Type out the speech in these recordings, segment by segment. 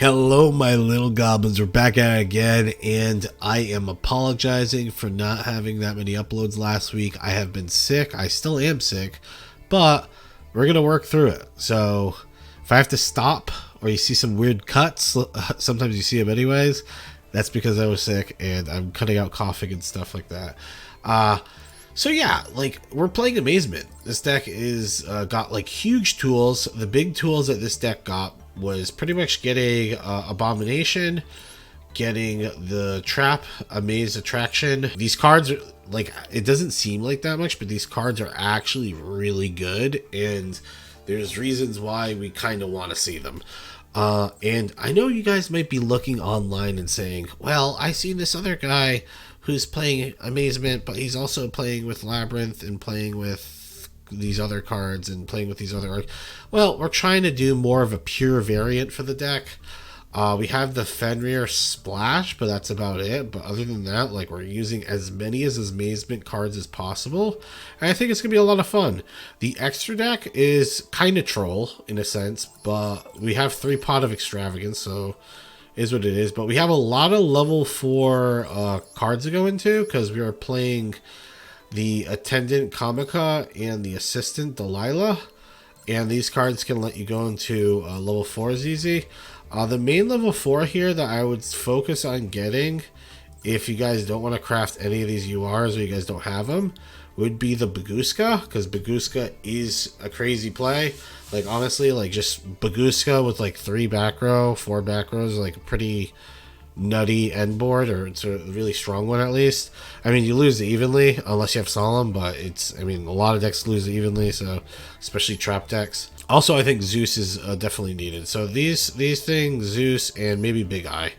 Hello, my little goblins. We're back at it again, and I am apologizing for not having that many uploads last week. I have been sick. I still am sick, but we're going to work through it. So if I have to stop or you see some weird cuts, sometimes you see them anyways, that's because I was sick and I'm cutting out coughing and stuff like that. So yeah, like, we're playing Amazement. This deck is got like huge tools. The big tools that this deck got was pretty much getting Abomination, getting the Trap, Amaze Attraction. These cards are like, it doesn't seem like that much, but these cards are actually really good, and there's reasons why we kind of want to see them. And I know you guys might be looking online and saying, well, I see this other guy who's playing Amazement, but he's also playing with Labyrinth and playing with these other cards and playing with these other. Well, we're trying to do more of a pure variant for the deck. We have the Fenrir Splash, but that's about it. But other than that, like, we're using as many as Amazement cards as possible, and I think it's gonna be a lot of fun. The extra deck is kind of troll in a sense, but we have 3 Pot of Extravagance, so is what it is. But we have a lot of level 4 cards to go into because we are playing the Attendant Kamika and the Assistant Delilah, and these cards can let you go into level 4s easy. The main level 4 here that I would focus on getting, if you guys don't want to craft any of these URs or you guys don't have them, would be the Baguska, because Baguska is a crazy play. Like, honestly, like, just Baguska with like 3 back row, 4 back rows, like a pretty nutty end board, or it's a really strong one at least. I mean, you lose it evenly unless you have Solemn, but it's, I mean, a lot of decks lose it evenly, so especially trap decks. Also, I think Zeus is definitely needed. So these things, Zeus and maybe Big Eye.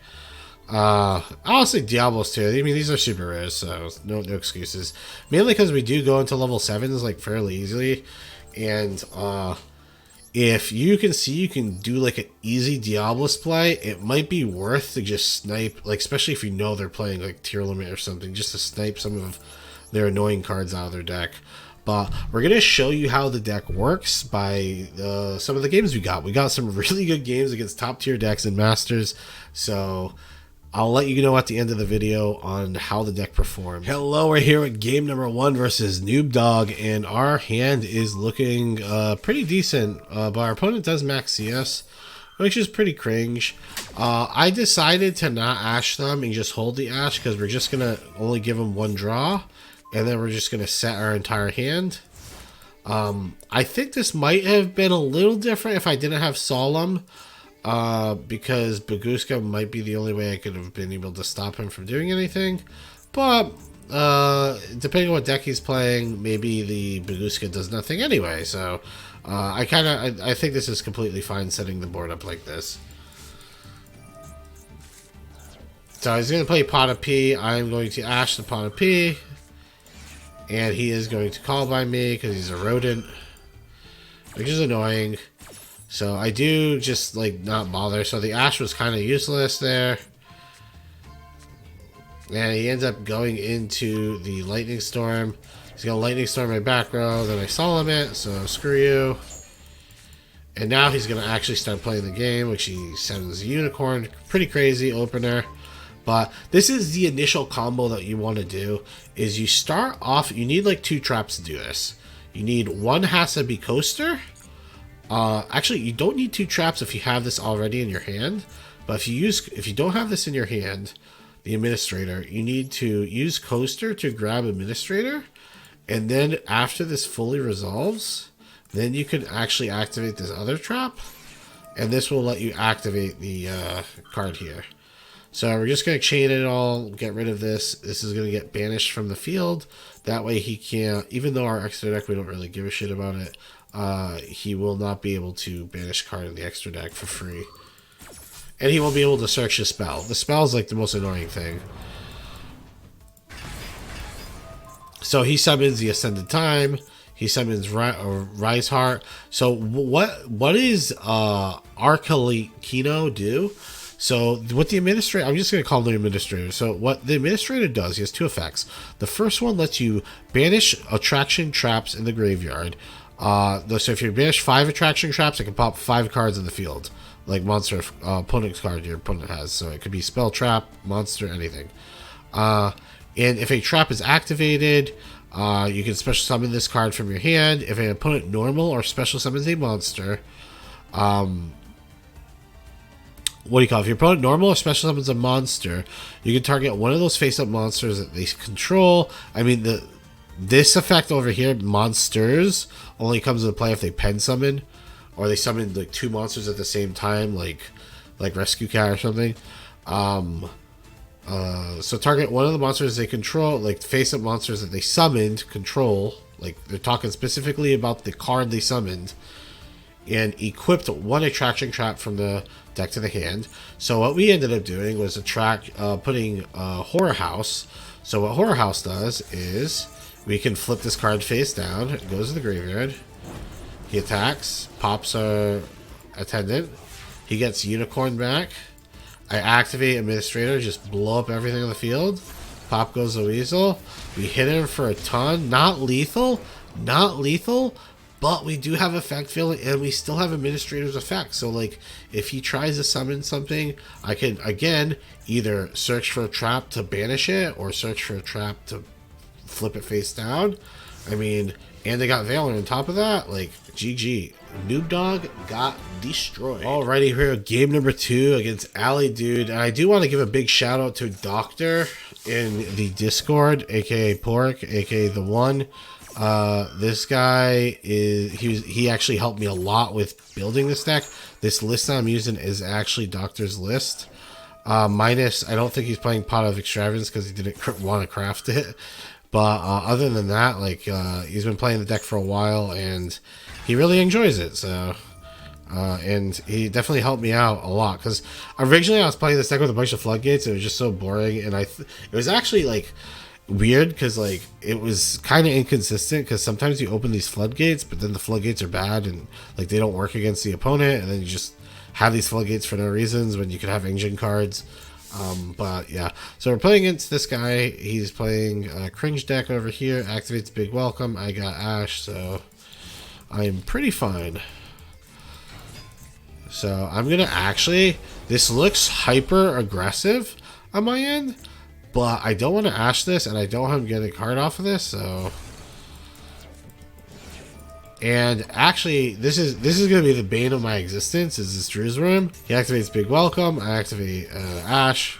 I'll say Diablos too. I mean, these are super rares, so no excuses. Mainly because we do go into level 7s like fairly easily, and if you can see you can do like an easy Diablos play, it might be worth to just snipe, like, especially if you know they're playing like tier limit or something, just to snipe some of their annoying cards out of their deck. But we're going to show you how the deck works by some of the games we got. We got some really good games against top tier decks and Masters, so I'll let you know at the end of the video on how the deck performed. Hello, we're here at game number 1 versus Noob Dog, and our hand is looking pretty decent, but our opponent does max CS, which is pretty cringe. I decided to not Ash them and just hold the Ash because we're just going to only give them 1 draw, and then we're just going to set our entire hand. I think this might have been a little different if I didn't have Solemn, because Baguska might be the only way I could have been able to stop him from doing anything. But depending on what deck he's playing, maybe the Baguska does nothing anyway. So I think this is completely fine setting the board up like this. So he's going to play Pot of P. I'm going to Ash the Pot of P. And he is going to call by me because he's a rodent, which is annoying. So I do just like not bother. So the Ash was kind of useless there. And he ends up going into the Lightning Storm. He's going to Lightning Storm my back row. Then I Solemn it, so screw you. And now he's going to actually start playing the game, which he sends Unicorn. Pretty crazy opener. But this is the initial combo that you want to do, is you start off, you need like 2 traps to do this. You need 1 has to be Coaster. Actually, you don't need 2 traps if you have this already in your hand. But if you don't have this in your hand, the Administrator, you need to use Coaster to grab Administrator. And then after this fully resolves, then you can actually activate this other trap. And this will let you activate the card here. So we're just going to chain it all, get rid of this. This is going to get banished from the field. That way he can't, even though our extra deck, we don't really give a shit about it, he will not be able to banish card in the extra deck for free. And he won't be able to search his spell. The spell is like the most annoying thing. So he summons the Ascended Time. He summons Rise Heart. So what is Arcalekino do? So what the Administrator, I'm just going to call the Administrator. So what the Administrator does, he has 2 effects. The first one lets you banish attraction traps in the graveyard. So if you banish 5 attraction traps, it can pop 5 cards in the field. like monster opponent's card your opponent has. So it could be spell, trap, monster, anything. And if a trap is activated, you can special summon this card from your hand. If an opponent normal or special summons a monster, what do you call it? If your opponent normal or special summons a monster, you can target one of those face-up monsters that they control. I mean, this effect over here, monsters, only comes into play if they pen summon, or they summon like 2 monsters at the same time, like Rescue Cat or something. So target one of the monsters they control, like face-up monsters that they summoned, control. Like they're talking specifically about the card they summoned, and equipped 1 attraction trap from the deck to the hand. So what we ended up doing was putting Horror House. So what Horror House does is we can flip this card face down. It goes to the graveyard. He attacks, pops our attendant. He gets Unicorn back. I activate Administrator, just blow up everything on the field. Pop goes the Weasel. We hit him for a ton. Not lethal, but we do have effect field, and we still have Administrator's effect. So, like, if he tries to summon something, I can, again, either search for a trap to banish it, or search for a trap to flip it face down. I mean, and they got Valor on top of that. Like, GG. Noob Dog got destroyed. Alrighty, here, game number 2 against Alley Dude. And I do want to give a big shout out to Doctor in the Discord, aka Pork, aka The One. This guy he actually helped me a lot with building this deck. This list I'm using is actually Doctor's list. Minus, I don't think he's playing Pot of Extravagance because he didn't want to craft it. But other than that, like, he's been playing the deck for a while, and he really enjoys it. So, and he definitely helped me out a lot, because originally I was playing this deck with a bunch of floodgates. It was just so boring, and it was actually like weird because like it was kind of inconsistent, because sometimes you open these floodgates, but then the floodgates are bad and like they don't work against the opponent, and then you just have these floodgates for no reasons when you could have engine cards. But yeah, so we're playing against this guy. He's playing a cringe deck over here. Activates Big Welcome. I got Ash, so I'm pretty fine. So I'm gonna actually, this looks hyper aggressive on my end, but I don't want to Ash this, and I don't want him getting a card off of this. So, and actually, this is gonna be the bane of my existence. Is this Drew's Room? He activates Big Welcome. I activate Ash.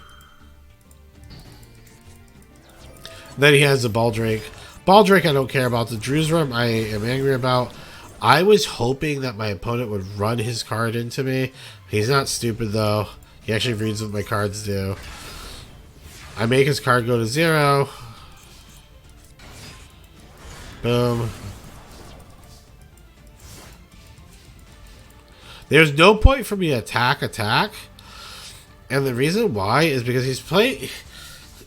Then he has the Baldrake. Baldrake I don't care about. The Drew's Room I am angry about. I was hoping that my opponent would run his card into me. He's not stupid though. He actually reads what my cards do. I make his card go to 0. Boom. There's no point for me to attack. And the reason why is because he's playing...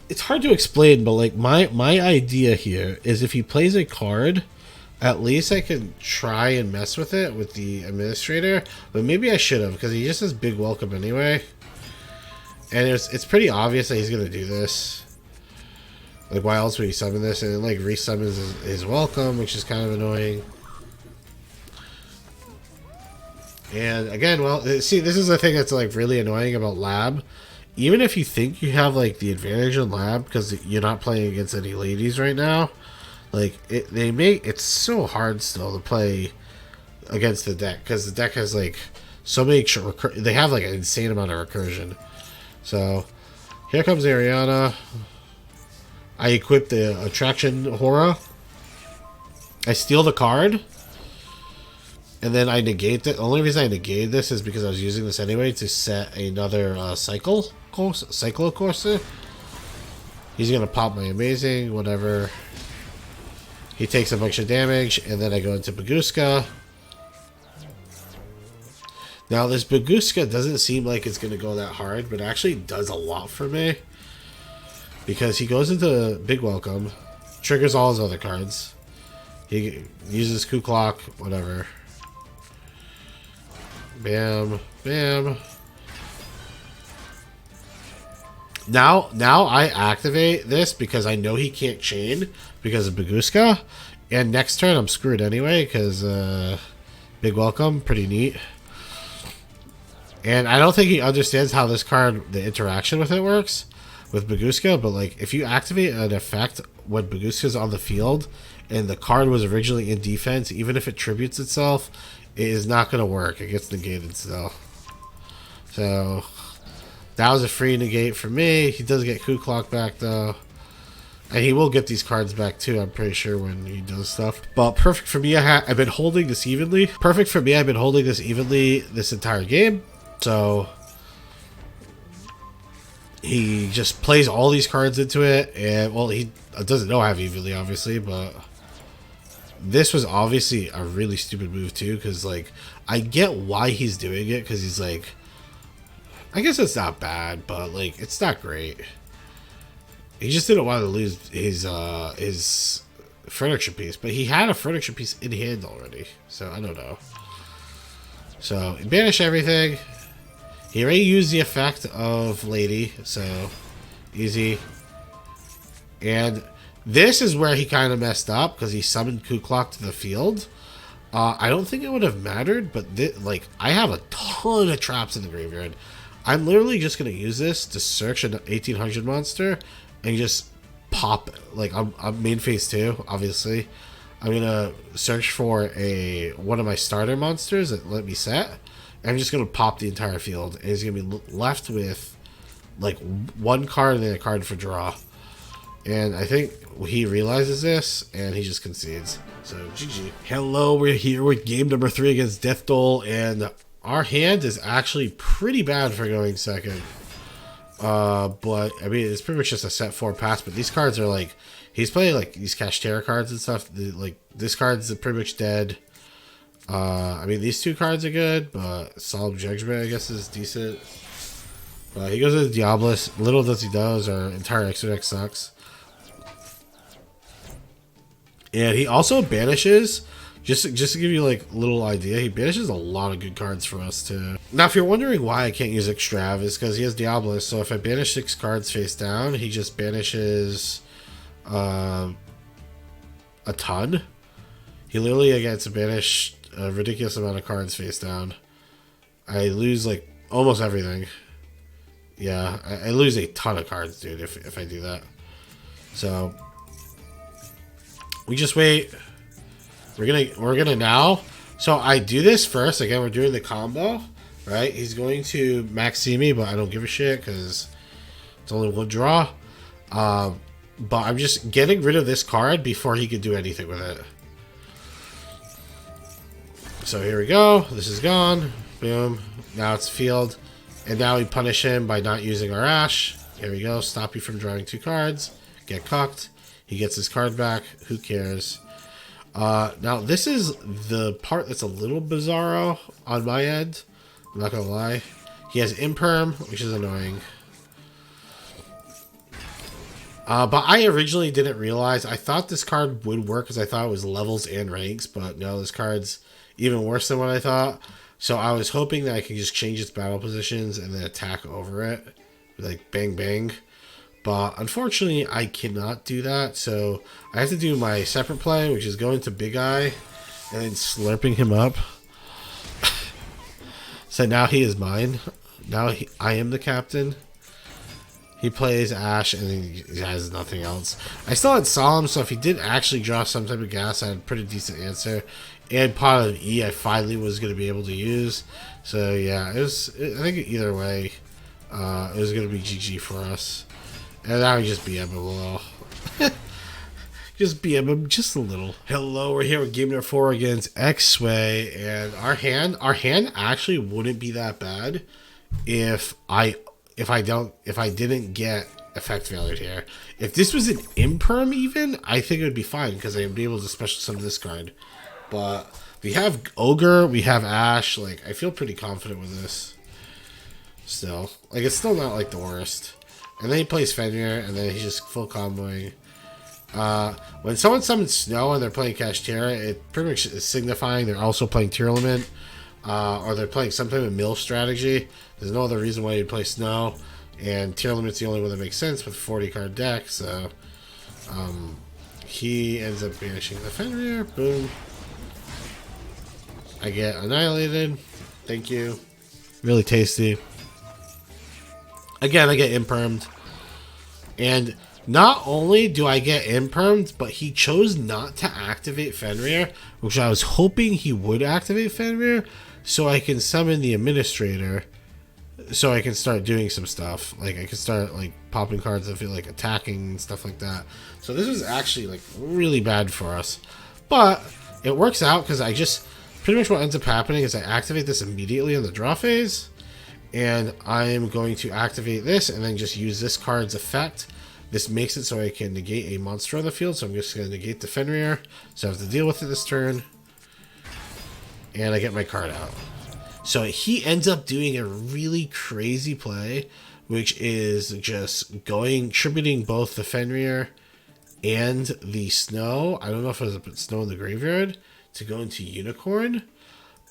It's hard to explain, but like my idea here is if he plays a card, at least I can try and mess with it with the Administrator. But maybe I should have, because he just has Big Welcome anyway. And it's pretty obvious that he's going to do this. Like, why else would he summon this? And then, like, resummons his Welcome, which is kind of annoying. And again, well, see, this is the thing that's like really annoying about Lab. Even if you think you have like the advantage in Lab because you're not playing against any ladies right now, like it's so hard still to play against the deck, because the deck has like so many they have like an insane amount of recursion. So here comes Ariana. I equip the Attraction Horror. I steal the card. And then I negate it. The only reason I negated this is because I was using this anyway to set another Cyclo Courser. He's going to pop my Amazing, whatever. He takes a bunch of damage, and then I go into Baguska. Now, this Baguska doesn't seem like it's going to go that hard, but it actually does a lot for me. Because he goes into Big Welcome, triggers all his other cards. He uses Ku Clock, whatever. Bam, bam. Now I activate this because I know he can't chain because of Baguska. And next turn I'm screwed anyway because Big Welcome, pretty neat. And I don't think he understands how this card, the interaction with it works with Baguska, but like if you activate an effect when Baguska's on the field and the card was originally in defense, even if it tributes itself, it is not going to work. It gets negated still. So that was a free negate for me. He does get Ku Clock back though. And he will get these cards back too, I'm pretty sure, when he does stuff. But perfect for me, I've been holding this evenly. Perfect for me, I've been holding this evenly this entire game. So he just plays all these cards into it. And, well, he doesn't know I have evenly, obviously. But this was obviously a really stupid move too. Because, like, I get why he's doing it. Because he's like, I guess it's not bad, but, like, it's not great. He just didn't want to lose his furniture piece, but he had a furniture piece in hand already, so I don't know. So he banished everything. He already used the effect of Lady, so easy. And this is where he kind of messed up because he summoned Ku Clock to the field. I don't think it would have mattered, but like I have a ton of traps in the graveyard. I'm literally just gonna use this to search an 1800 monster. And just pop, like, I'm main phase 2, obviously. I'm gonna search for one of my starter monsters that let me set. And I'm just gonna pop the entire field. And he's gonna be left with, like, one card and then a card for draw. And I think he realizes this, and he just concedes. So, GG. Hello, we're here with game number 3 against Death Dole. And our hand is actually pretty bad for going second. But I mean, it's pretty much just a set 4 pass. But these cards are like, he's playing like these Kashtera cards and stuff. Like this card's pretty much dead. I mean, these 2 cards are good, but Solid Judgment I guess is decent. But he goes to the DADDYS. Little does he knows our entire Xway deck sucks. And he also banishes. Just to give you like a little idea, he banishes a lot of good cards for us too. Now, if you're wondering why I can't use Extrav, is because he has DADDYS. So if I banish 6 cards face down, he just banishes a ton. He literally gets to banish a ridiculous amount of cards face down. I lose like almost everything. Yeah, I lose a ton of cards, dude, if I do that. So we just wait. We're gonna now. So I do this first. Again, we're doing the combo, right? He's going to max see me, but I don't give a shit because it's only 1 draw. But I'm just getting rid of this card before he could do anything with it. So here we go. This is gone. Boom. Now it's field, and now we punish him by not using our Ash. Here we go. Stop you from drawing 2 cards. Get cucked. He gets his card back. Who cares? Now this is the part that's a little bizarro on my end. I'm not gonna lie. He has Imperm, which is annoying. But I originally didn't realize. I thought this card would work because I thought it was levels and ranks, but no, this card's even worse than what I thought. So I was hoping that I could just change its battle positions and then attack over it. Like bang bang. But unfortunately, I cannot do that. So I have to do my separate play, which is going to Big Eye and then slurping him up. So now he is mine. Now I am the captain. He plays Ash and he has nothing else. I still had Solemn, so if he did actually draw some type of gas, I had a pretty decent answer. And Pot of E I finally was going to be able to use. So yeah, I think either way, it was going to be GG for us. And now we just BM him a little. Just BM him just a little. Hello, we're here with game number 4 against Xway, and our hand actually wouldn't be that bad if I didn't get effect failure here. If this was an Imperm even, I think it would be fine because I would be able to special summon this card. But we have Ogre, we have Ash. Like I feel pretty confident with this. Still, like it's still not like the worst. And then he plays Fenrir, and then he's just full comboing. When someone summons Snow and they're playing Kashtera, it pretty much is signifying they're also playing Tearlament, or they're playing some type of mill strategy. There's no other reason why you'd play Snow, and Tearlament's the only one that makes sense with a 40-card deck, so he ends up banishing the Fenrir. Boom. I get annihilated. Thank you. Really tasty. Again, I get impermed. And not only do I get impermed, but he chose not to activate Fenrir, which I was hoping he would activate Fenrir, so I can summon the administrator, so I can start doing some stuff. Like, I can start, like, popping cards that feel like attacking and stuff like that. So this was actually, like, really bad for us. But it works out because I just... Pretty much what ends up happening is I activate this immediately on the draw phase, and I'm going to activate this and then just use this card's effect. This makes it so I can negate a monster on the field, so I'm just going to negate the Fenrir, so I have to deal with it this turn, and I get my card out. So he ends up doing a really crazy play, which is just tributing both the Fenrir and the snow. I don't know if it was snow in the graveyard to go into Unicorn,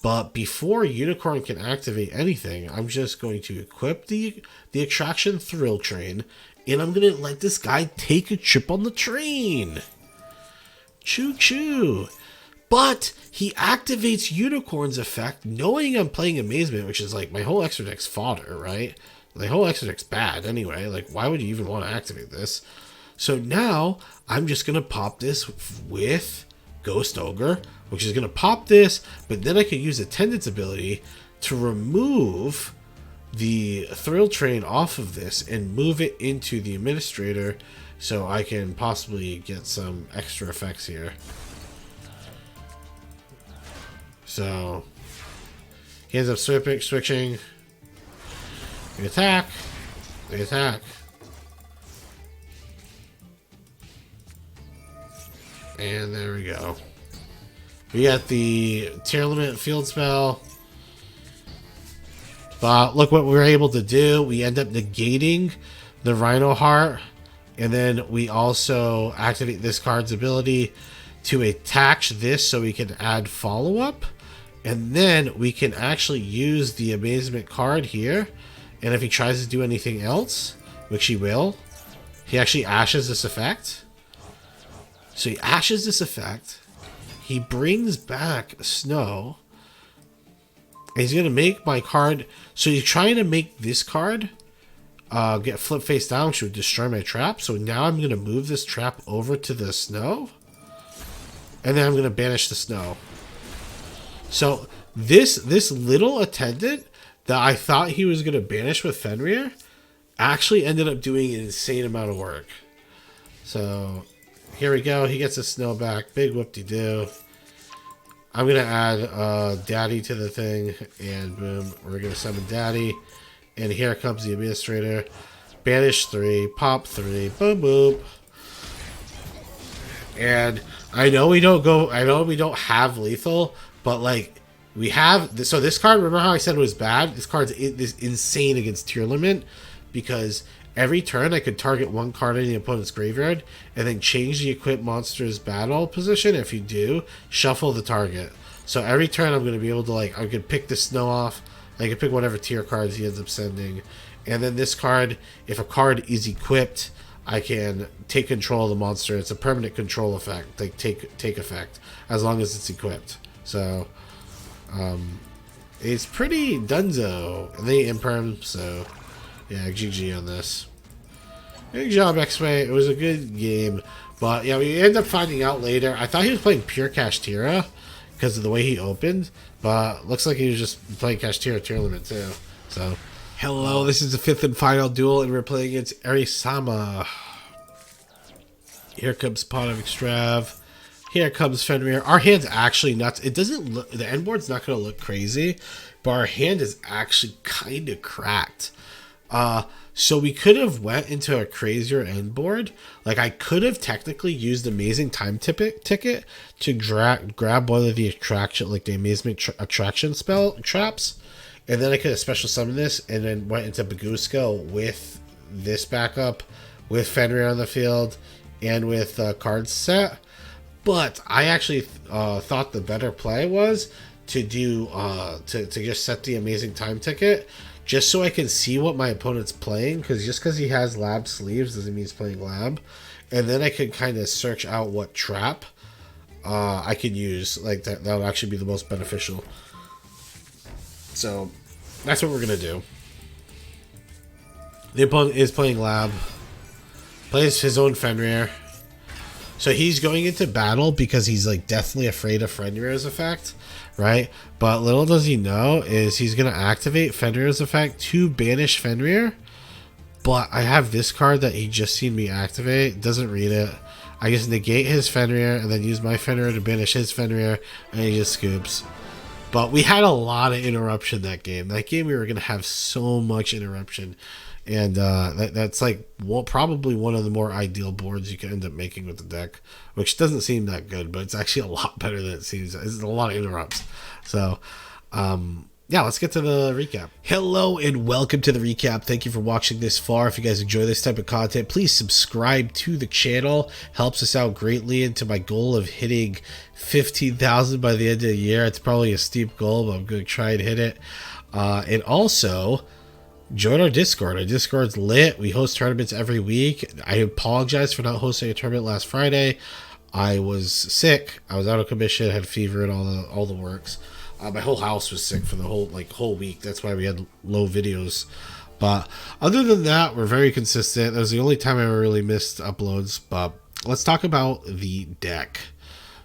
but before Unicorn can activate anything, I'm just going to equip the Attraction Thrill Train, and I'm going to let this guy take a trip on the train. Choo choo. But he activates Unicorn's effect, knowing I'm playing Amazement, which is like my whole extra deck's fodder, right? My whole extra deck's bad anyway. Like, why would you even want to activate this? So now I'm just going to pop this with Ghost Ogre, which is going to pop this, but then I could use Attendant's ability to remove the Thrill Train off of this and move it into the Administrator, so I can possibly get some extra effects here. So he ends up switching. We attack. We attack. And there we go. We got the tier limit field spell. But look what we were able to do. We end up negating the Rhino Heart. And then we also activate this card's ability to attach this so we can add follow-up. And then we can actually use the Amazement card here. And if he tries to do anything else, which he will, he actually ashes this effect. So he ashes this effect. He brings back Snow. And he's going to make my card... So he's trying to make this card get flip face down, which would destroy my trap. So now I'm going to move this trap over to the Snow. And then I'm going to banish the Snow. So this little attendant that I thought he was going to banish with Fenrir actually ended up doing an insane amount of work. So here we go. He gets his Snow back. Big whoop-de-doo. I'm going to add Daddy to the thing. And boom, we're going to summon Daddy. And here comes the Administrator. Banish 3. Pop 3. Boom, boom. And I know we don't have lethal, but like we have so this card, remember how I said it was bad? This card's insane against tier limit because every turn I could target one card in the opponent's graveyard and then change the equipped monster's battle position. If you do, shuffle the target. So every turn I'm going to be able to, like, I could pick the Snow off. I could pick whatever tier cards he ends up sending. And then this card, if a card is equipped, I can take control of the monster. It's a permanent control effect, like take effect, as long as it's equipped. So it's pretty dunzo. And they imperm, so yeah, GG on this. Good job, Xway. It was a good game. But yeah, we end up finding out later. I thought he was playing pure Kashtira because of the way he opened, but looks like he was just playing Kashtira tier limit too. So hello, this is the 5th and final duel, and we're playing against Arisama. Here comes Pot of Extrav. Here comes Fenrir. Our hand's actually nuts. It doesn't look, the end board's not going to look crazy, but our hand is actually kind of cracked. So we could have went into a crazier end board. Like, I could have technically used Amazing Time Ticket to grab one of the attraction, like the Amazement attraction spell traps. And then I could have special summoned this and then went into Baguska with this backup, with Fenrir on the field, and with cards set. But I actually thought the better play was to do to just set the Amazing Time Ticket, just so I can see what my opponent's playing, because just because he has lab sleeves doesn't mean he's playing lab. And then I could kind of search out what trap I could use. Like that would actually be the most beneficial. So that's what we're gonna do. The opponent is playing Lab. Plays his own Fenrir. So he's going into battle because he's like deathly afraid of Fenrir's effect, right? But little does he know is he's gonna activate Fenrir's effect to banish Fenrir. But I have this card that he just seen me activate. Doesn't read it. I just negate his Fenrir and then use my Fenrir to banish his Fenrir, and he just scoops. But we had a lot of interruption that game. That game we were gonna have so much interruption. And that's like probably one of the more ideal boards you can end up making with the deck, which doesn't seem that good, but it's actually a lot better than it seems. It's a lot of interrupts. So, yeah, let's get to the recap. Hello and welcome to the recap. Thank you for watching this far. If you guys enjoy this type of content, please subscribe to the channel. Helps us out greatly into my goal of hitting 15,000 by the end of the year. It's probably a steep goal, but I'm going to try and hit it. And also, join our Discord. Our Discord's lit. We host tournaments every week. I apologize for not hosting a tournament last Friday. I was sick. I was out of commission, had fever and all the works. My whole house was sick for the whole week. That's why we had low videos. But other than that, we're very consistent. That was the only time I ever really missed uploads. But let's talk about the deck.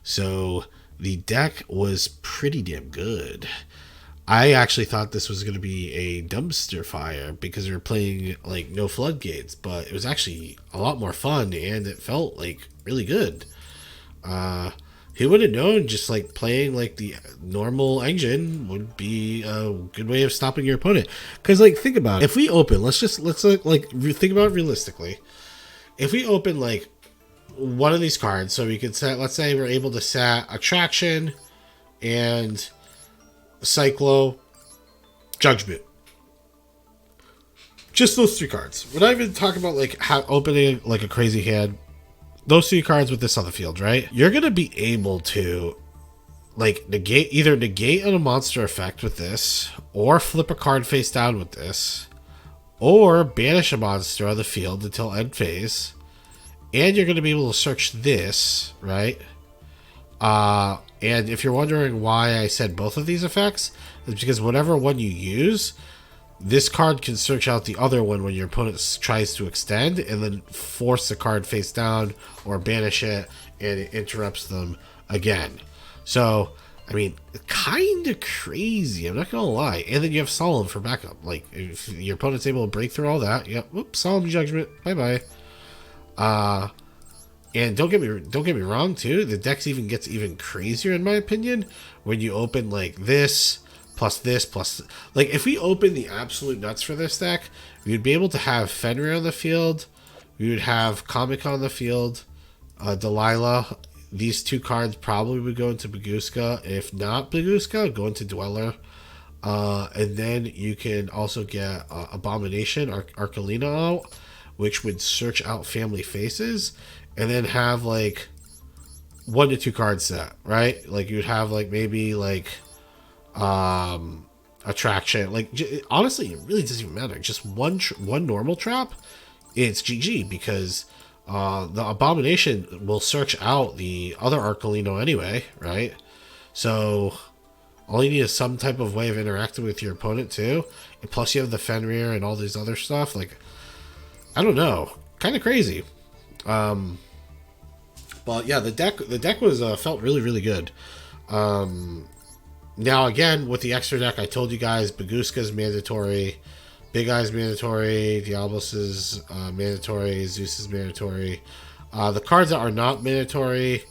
So the deck was pretty damn good. I actually thought this was going to be a dumpster fire because we were playing like no floodgates, but it was actually a lot more fun and it felt like really good. Who would have known just like playing like the normal engine would be a good way of stopping your opponent? Because like think about it. If we open, let's like think about it realistically. If we open like one of these cards, so we could set, let's say we're able to set Attraction and Cyclo, Judgment. Just those three cards. We're not even talking about like opening like a crazy hand. Those three cards with this on the field, right? You're gonna be able to like either negate a monster effect with this, or flip a card face down with this, or banish a monster on the field until end phase. And you're gonna be able to search this, right? And if you're wondering why I said both of these effects, it's because whatever one you use, this card can search out the other one when your opponent tries to extend and then force the card face down or banish it, and it interrupts them again. So, I mean, kind of crazy, I'm not going to lie. And then you have Solemn for backup. Like, if your opponent's able to break through all that, yep, whoops, Solemn Judgment, bye-bye. And don't get me wrong too, the deck even gets even crazier in my opinion when you open like this plus like if we open the absolute nuts for this deck, we'd be able to have Fenrir on the field, we would have Comic on the field, Delilah. These two cards probably would go into Baguska. If not Baguska, go into Dweller. And then you can also get Abomination, Archelina out, which would search out Family Faces. And then have like 1 to 2 cards set, right? Like you'd have like maybe like Attraction. Like honestly, it really doesn't even matter. Just one normal trap, it's GG because the Abomination will search out the other Archelino anyway, right? So all you need is some type of way of interacting with your opponent too. And plus you have the Fenrir and all these other stuff. Like I don't know, kind of crazy. But yeah, the deck was felt really good. Now again, with the extra deck, I told you guys Baguska's mandatory, Big Eye's mandatory, Diablos is mandatory, Zeus is mandatory. The cards that are not mandatory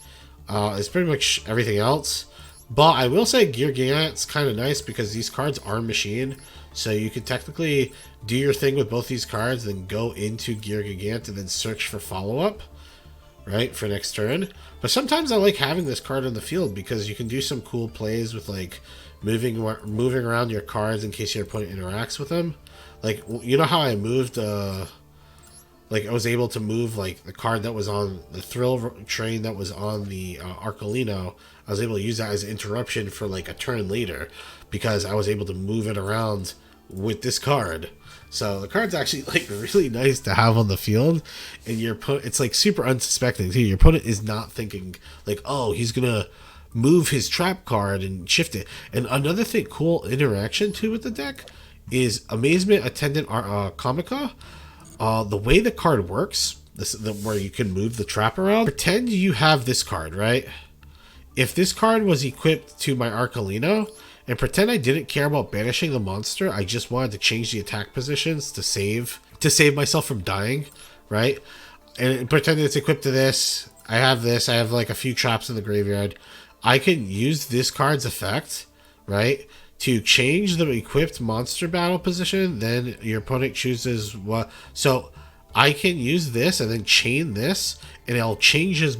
is pretty much everything else. But I will say Gear Gigant's kind of nice because these cards are machine, so you could technically do your thing with both these cards, then go into Gear Gigant and then search for follow-up, right, for next turn. But sometimes I like having this card on the field because you can do some cool plays with like moving around your cards in case your opponent interacts with them. Like, you know how I moved like I was able to move like the card that was on the Thrill Train that was on the Archelino. I was able to use that as an interruption for like a turn later because I was able to move it around with this card. So the card's actually like really nice to have on the field, and your opponent, it's like super unsuspecting too. Your opponent is not thinking like, oh, he's gonna move his trap card and shift it. And another thing, cool interaction too with the deck is Amazement Attendant Comica. The way the card works, where you can move the trap around. Pretend you have this card, right? If this card was equipped to my Arcolino, and pretend I didn't care about banishing the monster, I just wanted to change the attack positions to save myself from dying, right? And pretend it's equipped to this. I have this. I have like a few traps in the graveyard. I can use this card's effect, right, to change the equipped monster battle position. Then your opponent chooses what. So I can use this and then chain this, and it'll change his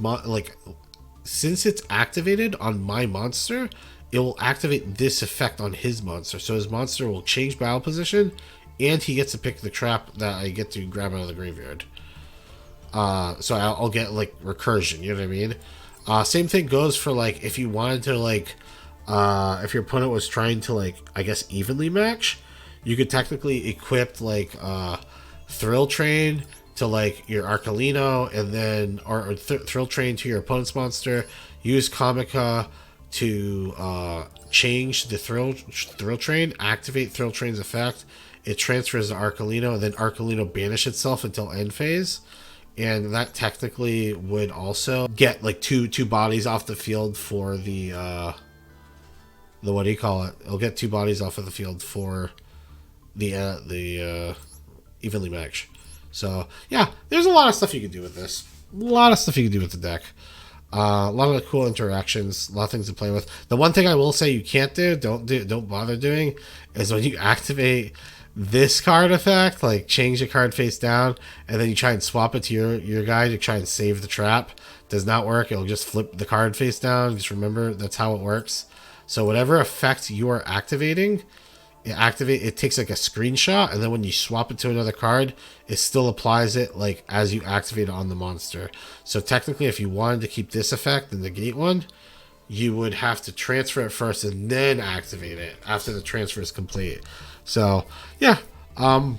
since it's activated on my monster, it will activate this effect on his monster. So his monster will change battle position, and he gets to pick the trap that I get to grab out of the graveyard. So I'll get like recursion, you know what I mean? Same thing goes for like if you wanted to like, if your opponent was trying to like, I guess evenly match, you could technically equip like Thrill Train to like your Arcolino, and then or Thrill Train to your opponent's monster. Use Comica to change the Thrill Train, activate Thrill Train's effect. It transfers to Arcolino, and then Arcolino banish itself until end phase. And that technically would also get like two bodies off the field for the what do you call it? It'll get 2 bodies off of the field for the evenly match. So yeah, there's a lot of stuff you can do with this. A lot of stuff you can do with the deck. A lot of cool interactions, a lot of things to play with. The one thing I will say you can't do, don't bother doing, is when you activate this card effect, like change the card face down, and then you try and swap it to your guy to try and save the trap. Does not work. It'll just flip the card face down. Just remember that's how it works. So whatever effect you are activating, it takes like a screenshot, and then when you swap it to another card, it still applies it like as you activate it on the monster. So technically, if you wanted to keep this effect and negate one, you would have to transfer it first and then activate it after the transfer is complete. So yeah, on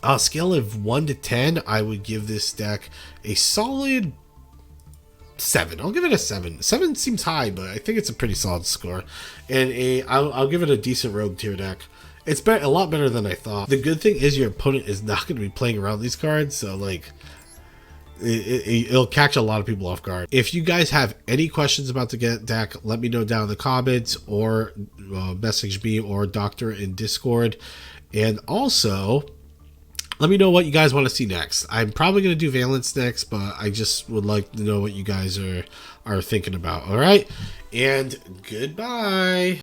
a scale of 1 to 10, I would give this deck a solid 7. I'll give it a 7. 7 seems high, but I think it's a pretty solid score. And I'll give it a decent rogue tier deck. It's a lot better than I thought. The good thing is your opponent is not going to be playing around these cards, so like it'll catch a lot of people off guard. If you guys have any questions about the deck, let me know down in the comments, or message me or Doctor in Discord. And also, let me know what you guys want to see next. I'm probably going to do Valence next, but I just would like to know what you guys are thinking about. All right, and goodbye.